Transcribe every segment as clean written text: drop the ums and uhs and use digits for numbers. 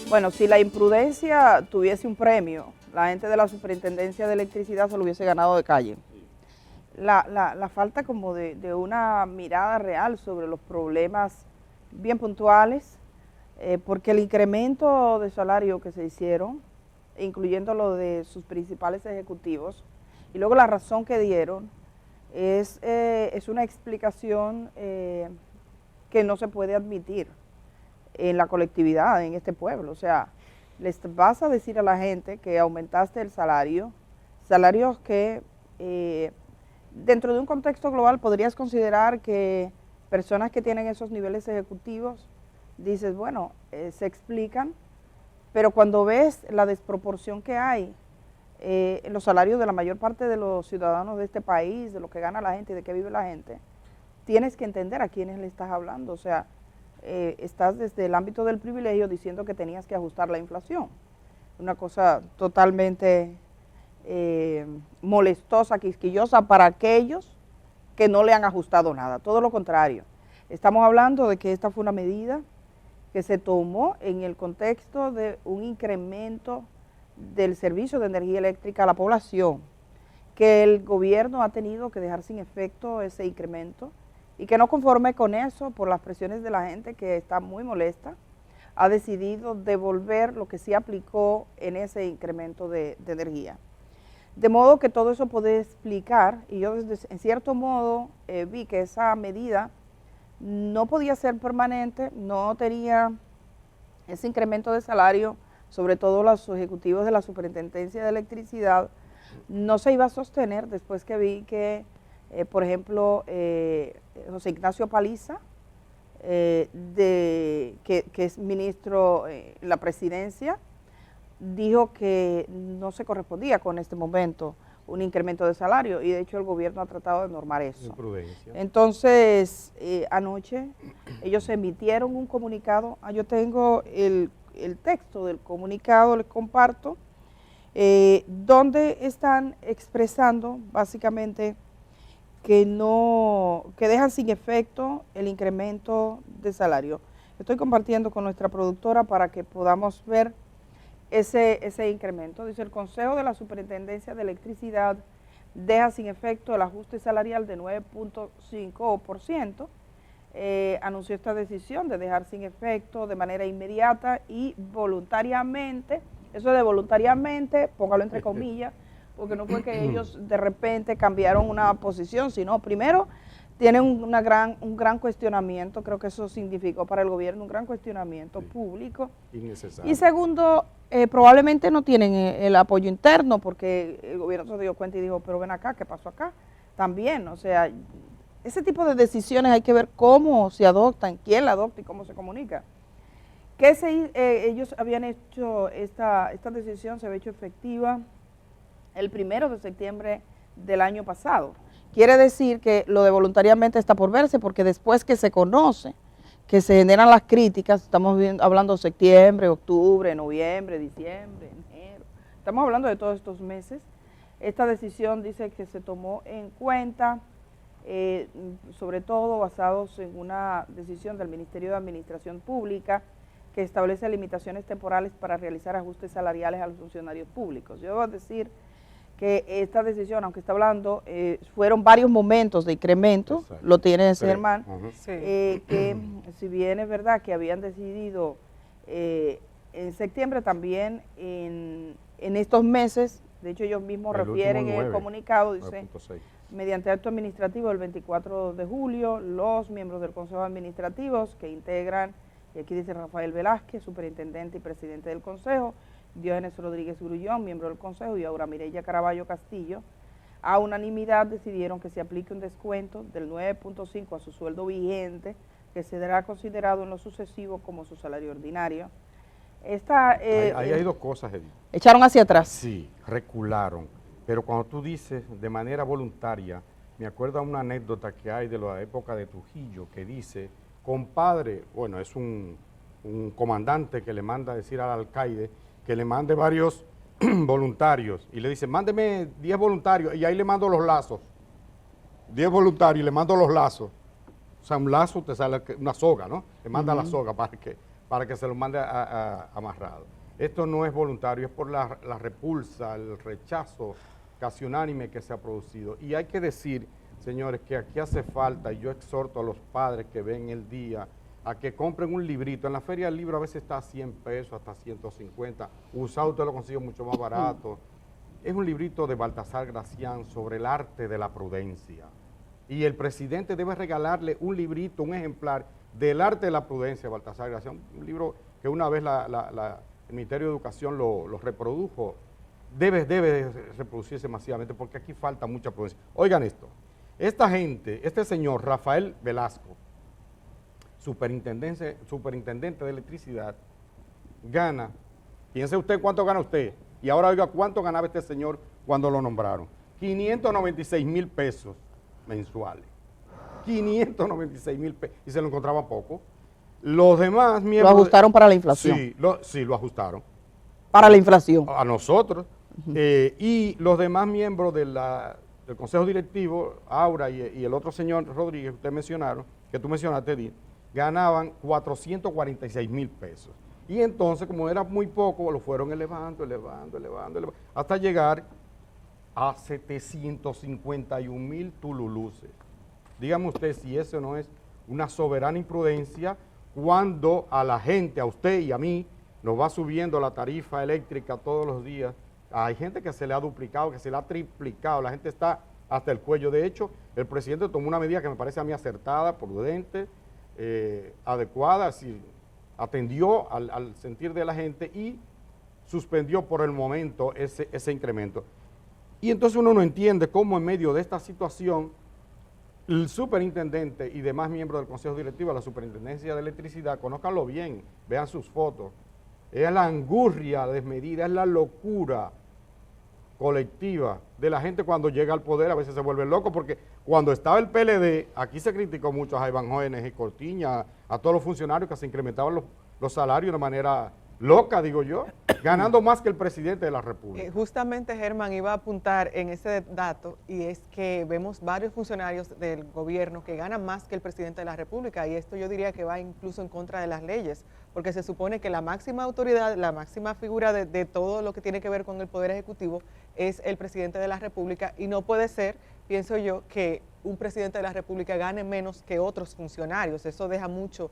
Bueno, si la imprudencia tuviese un premio, la gente de la Superintendencia de Electricidad se lo hubiese ganado de calle. La falta como de una mirada real sobre los problemas bien puntuales, porque el incremento de salario que se hicieron, incluyendo lo de sus principales ejecutivos, y luego la razón que dieron, es una explicación que no se puede admitir en la colectividad, en este pueblo. O sea, les vas a decir a la gente que aumentaste el salario, salarios que dentro de un contexto global podrías considerar que personas que tienen esos niveles ejecutivos, dices, bueno, se explican, pero cuando ves la desproporción que hay en los salarios de la mayor parte de los ciudadanos de este país, de lo que gana la gente y de qué vive la gente, tienes que entender a quiénes le estás hablando. O sea, estás desde el ámbito del privilegio diciendo que tenías que ajustar la inflación. Una cosa totalmente molestosa, quisquillosa para aquellos que no le han ajustado nada. Todo lo contrario. Estamos hablando de que esta fue una medida que se tomó en el contexto de un incremento del servicio de energía eléctrica a la población, que el gobierno ha tenido que dejar sin efecto ese incremento, y que no conforme con eso, por las presiones de la gente que está muy molesta, ha decidido devolver lo que sí aplicó en ese incremento de energía. De modo que todo eso puede explicar, y yo en cierto modo vi que esa medida no podía ser permanente, no tenía ese incremento de salario, sobre todo los ejecutivos de la Superintendencia de Electricidad, no se iba a sostener después que vi que por ejemplo, José Ignacio Paliza, que es ministro en la presidencia, dijo que no se correspondía con este momento un incremento de salario, y de hecho el gobierno ha tratado de normar eso. Imprudencia. Entonces, anoche ellos emitieron un comunicado. Yo tengo el texto del comunicado, les comparto, donde están expresando básicamente que dejan sin efecto el incremento de salario. Estoy compartiendo con nuestra productora para que podamos ver ese incremento. Dice: el Consejo de la Superintendencia de Electricidad deja sin efecto el ajuste salarial de 9.5%. Anunció esta decisión de dejar sin efecto de manera inmediata y voluntariamente. Eso de voluntariamente, póngalo entre comillas, porque no fue que ellos de repente cambiaron una posición, sino primero tienen un gran cuestionamiento. Creo que eso significó para el gobierno un gran cuestionamiento público. Innecesario. Y segundo, probablemente no tienen el apoyo interno, porque el gobierno se dio cuenta y dijo, pero ven acá, ¿qué pasó acá? También, o sea, ese tipo de decisiones hay que ver cómo se adoptan, quién la adopta y cómo se comunica. Ellos habían hecho esta decisión, se había hecho efectiva el 1 de septiembre del año pasado. Quiere decir que lo de voluntariamente está por verse, porque después que se conoce, que se generan las críticas, estamos hablando de septiembre, octubre, noviembre, diciembre, enero, estamos hablando de todos estos meses. Esta decisión dice que se tomó en cuenta, sobre todo basados en una decisión del Ministerio de Administración Pública, que establece limitaciones temporales para realizar ajustes salariales a los funcionarios públicos. Yo debo decir que esta decisión, aunque está hablando, fueron varios momentos de incremento. Exacto. Lo tiene Germán, que si bien es verdad que habían decidido en septiembre, también en estos meses, de hecho ellos mismos refieren en el comunicado, dice, mediante acto administrativo el 24 de julio, los miembros del Consejo Administrativo que integran, y aquí dice Rafael Velázquez, superintendente y presidente del Consejo, Diógenes Rodríguez Grullón, miembro del Consejo, y Aura Mireya Caraballo Castillo, a unanimidad decidieron que se aplique un descuento del 9.5 a su sueldo vigente, que será considerado en lo sucesivo como su salario ordinario. Ahí hay dos cosas, Edith. ¿Echaron hacia atrás? Sí, recularon, pero cuando tú dices de manera voluntaria, me acuerdo a una anécdota que hay de la época de Trujillo, que dice, compadre, bueno, es un comandante que le manda a decir al alcaide que le mande varios voluntarios, y le dice, mándeme 10 voluntarios, y ahí le mando los lazos. 10 voluntarios y le mando los lazos. O sea, un lazo te sale una soga, ¿no? Le manda la soga para para que se lo mande amarrado. Esto no es voluntario, es por la repulsa, el rechazo casi unánime que se ha producido. Y hay que decir, señores, que aquí hace falta, y yo exhorto a los padres que ven el día, a que compren un librito. En la feria del libro a veces está a 100 pesos, hasta 150. Usado usted lo consigue mucho más barato. Es un librito de Baltasar Gracián sobre el arte de la prudencia. Y el presidente debe regalarle un librito, un ejemplar del arte de la prudencia, Baltasar Gracián. Un libro que una vez el Ministerio de Educación lo reprodujo. Debe reproducirse masivamente porque aquí falta mucha prudencia. Oigan esto. Esta gente, este señor Rafael Velasco, superintendente de electricidad, gana, piense usted cuánto gana usted, y ahora oiga cuánto ganaba este señor cuando lo nombraron, 596,000 pesos mensuales, 596,000 pesos, y se lo encontraba poco. Los demás miembros... Lo ajustaron para la inflación. Sí, lo ajustaron. Para la inflación. A nosotros. Y los demás miembros del Consejo Directivo, Aura y el otro señor Rodríguez, que tú mencionaste, Edith, ganaban 446,000 pesos. Y entonces, como era muy poco, lo fueron elevando, hasta llegar a 751,000 tululuces. Dígame usted si eso no es una soberana imprudencia cuando a la gente, a usted y a mí, nos va subiendo la tarifa eléctrica todos los días. Hay gente que se le ha duplicado, que se le ha triplicado, la gente está hasta el cuello. De hecho, el presidente tomó una medida que me parece a mí acertada, prudente, adecuada, así, atendió al sentir de la gente y suspendió por el momento ese incremento. Y entonces uno no entiende cómo en medio de esta situación el superintendente y demás miembros del Consejo Directivo de la Superintendencia de Electricidad, conózcanlo bien, vean sus fotos, es la angurria desmedida, es la locura colectiva de la gente cuando llega al poder. A veces se vuelve loco porque cuando estaba el PLD, aquí se criticó mucho a Jaivan Jóvenes y Cortiña, a todos los funcionarios que se incrementaban los salarios de manera loca, digo yo, ganando más que el presidente de la República. Justamente Germán iba a apuntar en ese dato, y es que vemos varios funcionarios del gobierno que ganan más que el presidente de la República, y esto yo diría que va incluso en contra de las leyes, porque se supone que la máxima autoridad, la máxima figura de todo lo que tiene que ver con el Poder Ejecutivo es el presidente de la República, y no puede ser, pienso yo, que un presidente de la República gane menos que otros funcionarios. Eso deja mucho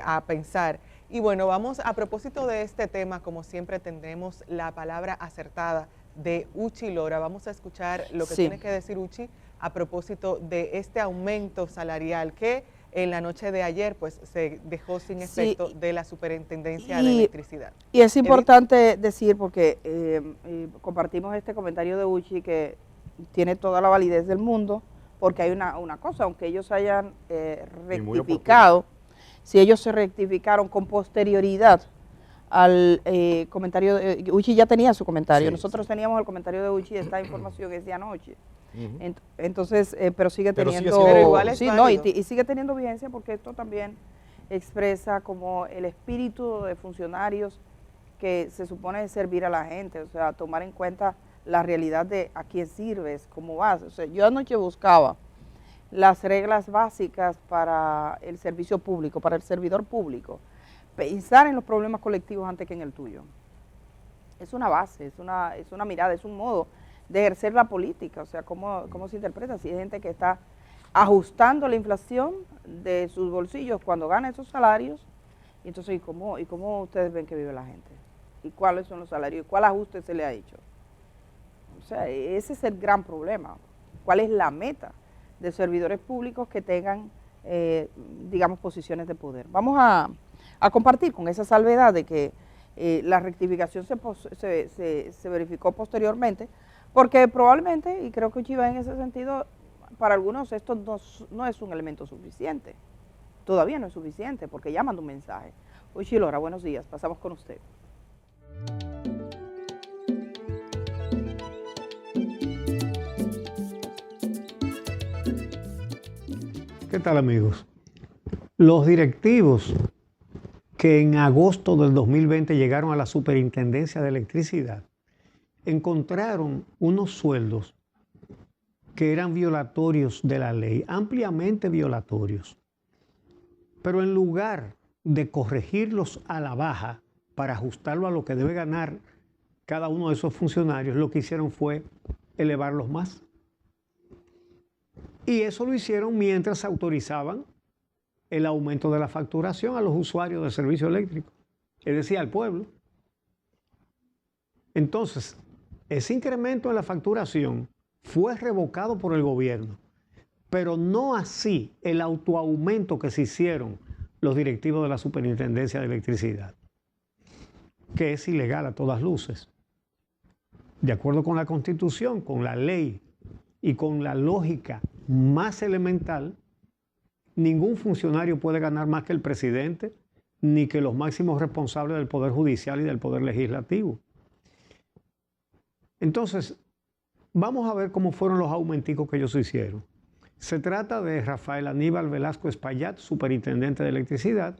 a pensar. Y bueno, vamos a propósito de este tema, como siempre tendremos la palabra acertada de Uchi Lora. Vamos a escuchar lo que tiene que decir Uchi a propósito de este aumento salarial que en la noche de ayer pues se dejó sin efecto de la Superintendencia de Electricidad. Y es importante decir, porque compartimos este comentario de Uchi que tiene toda la validez del mundo, porque hay una cosa, aunque ellos hayan rectificado, si ellos se rectificaron con posterioridad al comentario de Uchi, ya tenía su comentario, nosotros teníamos el comentario de Uchi, esta información es de anoche. Entonces, pero sigue teniendo, y sigue teniendo vigencia, porque esto también expresa como el espíritu de funcionarios que se supone servir a la gente, o sea, tomar en cuenta la realidad de a quién sirves, cómo vas. O sea, yo anoche buscaba las reglas básicas para el servicio público, para el servidor público. Pensar en los problemas colectivos antes que en el tuyo. Es una base, es una mirada, es un modo de ejercer la política. O sea, cómo se interpreta. Si hay gente que está ajustando la inflación de sus bolsillos cuando gana esos salarios, y entonces, ¿y cómo ustedes ven que vive la gente? ¿Y cuáles son los salarios? ¿Cuál ajuste se le ha hecho? O sea, ese es el gran problema. ¿Cuál es la meta de servidores públicos que tengan, digamos, posiciones de poder? Vamos a compartir con esa salvedad de que la rectificación se verificó posteriormente, porque probablemente, y creo que Uchi va en ese sentido, para algunos esto no es un elemento suficiente. Todavía no es suficiente, porque ya mandó un mensaje. Uchi Lora, buenos días, pasamos con usted. ¿Qué tal, amigos? Los directivos que en agosto del 2020 llegaron a la Superintendencia de Electricidad encontraron unos sueldos que eran violatorios de la ley, ampliamente violatorios. Pero en lugar de corregirlos a la baja para ajustarlo a lo que debe ganar cada uno de esos funcionarios, lo que hicieron fue elevarlos más. Y eso lo hicieron mientras autorizaban el aumento de la facturación a los usuarios del servicio eléctrico, es decir, al pueblo. Entonces, ese incremento en la facturación fue revocado por el gobierno, pero no así el autoaumento que se hicieron los directivos de la Superintendencia de Electricidad, que es ilegal a todas luces. De acuerdo con la Constitución, con la ley y con la lógica más elemental, ningún funcionario puede ganar más que el presidente, ni que los máximos responsables del Poder Judicial y del Poder Legislativo. Entonces, vamos a ver cómo fueron los aumenticos que ellos hicieron. Se trata de Rafael Aníbal Velasco Espaillat, superintendente de electricidad,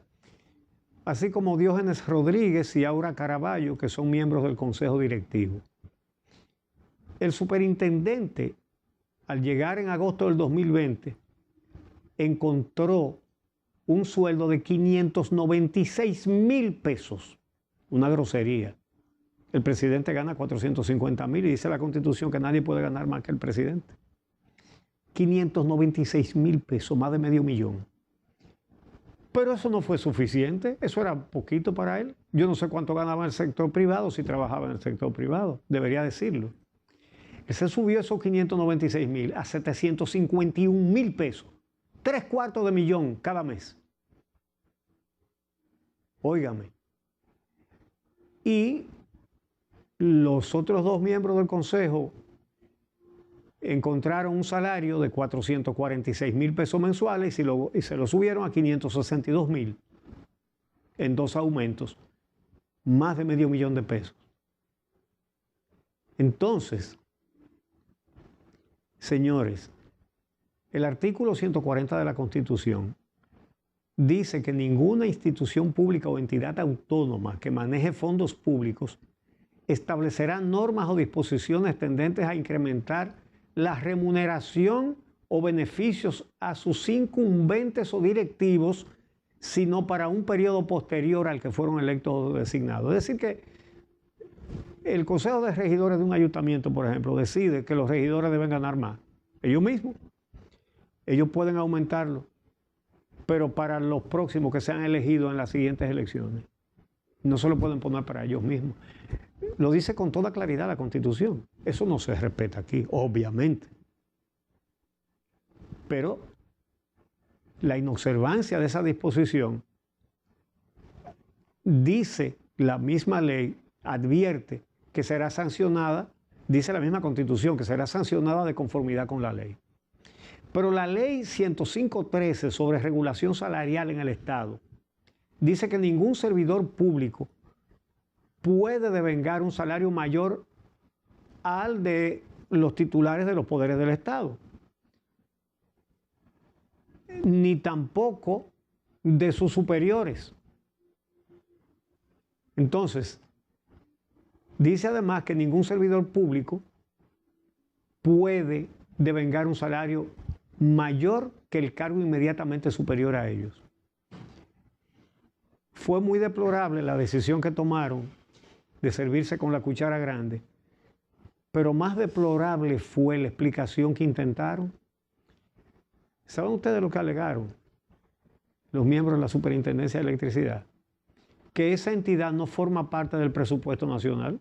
así como Diógenes Rodríguez y Aura Caraballo, que son miembros del consejo directivo. El superintendente, al llegar en agosto del 2020, encontró un sueldo de 596,000 pesos, una grosería. El presidente gana 450,000 y dice la Constitución que nadie puede ganar más que el presidente. 596,000 pesos, más de $500,000. Pero eso no fue suficiente, eso era poquito para él. Yo no sé cuánto ganaba en el sector privado si trabajaba en el sector privado, debería decirlo. Él se subió esos 596,000 a 751,000 pesos, 3/4 cada mes. Óigame. Y los otros dos miembros del consejo encontraron un salario de 446,000 pesos mensuales y se lo subieron a 562,000 en 2 aumentos, más de $500,000 de pesos. Entonces, señores, el artículo 140 de la Constitución dice que ninguna institución pública o entidad autónoma que maneje fondos públicos establecerá normas o disposiciones tendentes a incrementar la remuneración o beneficios a sus incumbentes o directivos, sino para un periodo posterior al que fueron electos o designados. Es decir que el Consejo de Regidores de un ayuntamiento, por ejemplo, decide que los regidores deben ganar más. Ellos mismos. Ellos pueden aumentarlo, pero para los próximos que sean elegidos en las siguientes elecciones. No se lo pueden poner para ellos mismos. Lo dice con toda claridad la Constitución. Eso no se respeta aquí, obviamente. Pero la inobservancia de esa disposición, dice la misma ley, advierte que será sancionada, dice la misma Constitución, que será sancionada de conformidad con la ley. Pero la ley 105.13 sobre regulación salarial en el Estado dice que ningún servidor público puede devengar un salario mayor al de los titulares de los poderes del Estado, ni tampoco de sus superiores. Entonces, dice además que ningún servidor público puede devengar un salario mayor que el cargo inmediatamente superior a ellos. Fue muy deplorable la decisión que tomaron de servirse con la cuchara grande, pero más deplorable fue la explicación que intentaron. ¿Saben ustedes lo que alegaron los miembros de la Superintendencia de Electricidad? Que esa entidad no forma parte del presupuesto nacional,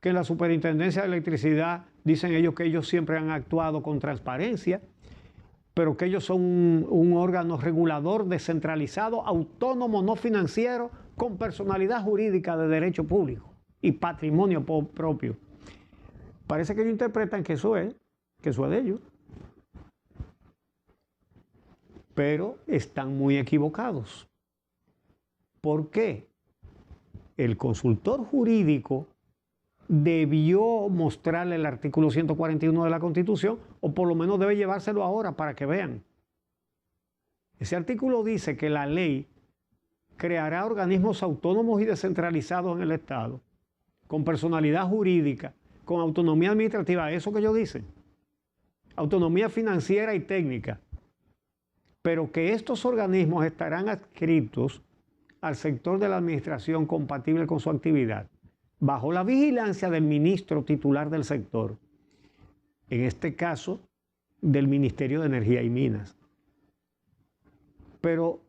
que la Superintendencia de Electricidad, dicen ellos que ellos siempre han actuado con transparencia, pero que ellos son un órgano regulador descentralizado, autónomo, no financiero, con personalidad jurídica de derecho público y patrimonio propio. Parece que ellos interpretan que eso es de ellos. Pero están muy equivocados. ¿Por qué? El consultor jurídico debió mostrarle el artículo 141 de la Constitución, o por lo menos debe llevárselo ahora para que vean. Ese artículo dice que la ley creará organismos autónomos y descentralizados en el Estado, con personalidad jurídica, con autonomía administrativa, eso que ellos dicen, autonomía financiera y técnica, pero que estos organismos estarán adscritos al sector de la administración compatible con su actividad, bajo la vigilancia del ministro titular del sector, en este caso del Ministerio de Energía y Minas. Pero,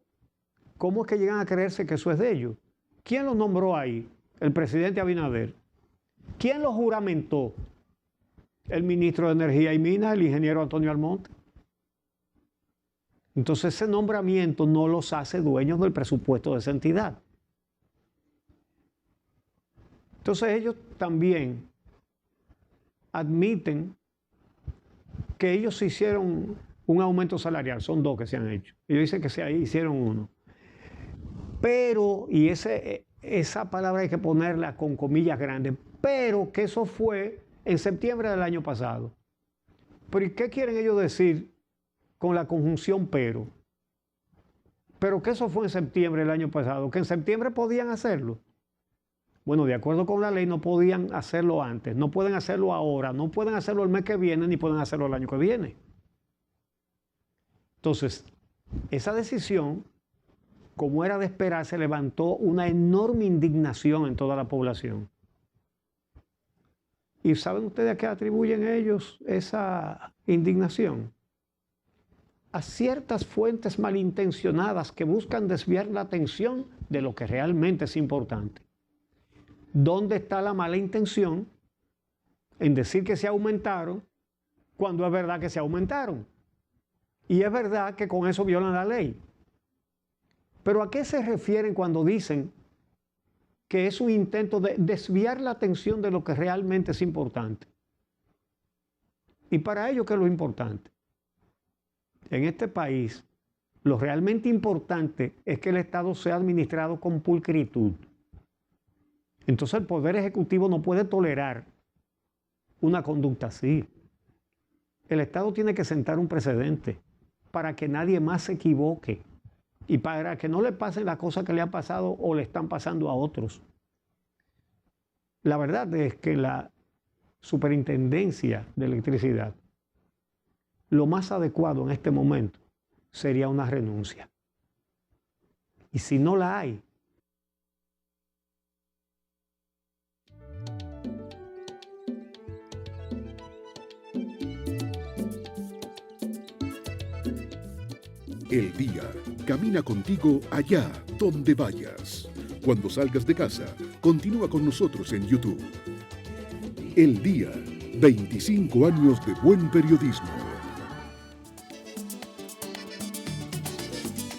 ¿cómo es que llegan a creerse que eso es de ellos? ¿Quién los nombró ahí? El presidente Abinader. ¿Quién los juramentó? El ministro de Energía y Minas, el ingeniero Antonio Almonte. Entonces ese nombramiento no los hace dueños del presupuesto de esa entidad. Entonces ellos también admiten que ellos se hicieron un aumento salarial, son 2 que se han hecho. Ellos dicen que se hicieron 1. Pero, y esa palabra hay que ponerla con comillas grandes, pero que eso fue en septiembre del año pasado. ¿Pero y qué quieren ellos decir con la conjunción pero? Pero que eso fue en septiembre del año pasado, que en septiembre podían hacerlo. Bueno, de acuerdo con la ley no podían hacerlo antes, no pueden hacerlo ahora, no pueden hacerlo el mes que viene, ni pueden hacerlo el año que viene. Entonces, esa decisión, como era de esperarse, levantó una enorme indignación en toda la población. ¿Y saben ustedes a qué atribuyen ellos esa indignación? A ciertas fuentes malintencionadas que buscan desviar la atención de lo que realmente es importante. ¿Dónde está la mala intención en decir que se aumentaron cuando es verdad que se aumentaron? Y es verdad que con eso violan la ley. Pero ¿a qué se refieren cuando dicen que es un intento de desviar la atención de lo que realmente es importante? Y para ello, ¿qué es lo importante? En este país, lo realmente importante es que el Estado sea administrado con pulcritud. Entonces el Poder Ejecutivo no puede tolerar una conducta así. El Estado tiene que sentar un precedente para que nadie más se equivoque y para que no le pasen las cosas que le han pasado o le están pasando a otros. La verdad es que la Superintendencia de Electricidad, lo más adecuado en este momento sería una renuncia. Y si no la hay, El Día camina contigo allá donde vayas. Cuando salgas de casa, continúa con nosotros en YouTube. El Día, 25 años de buen periodismo.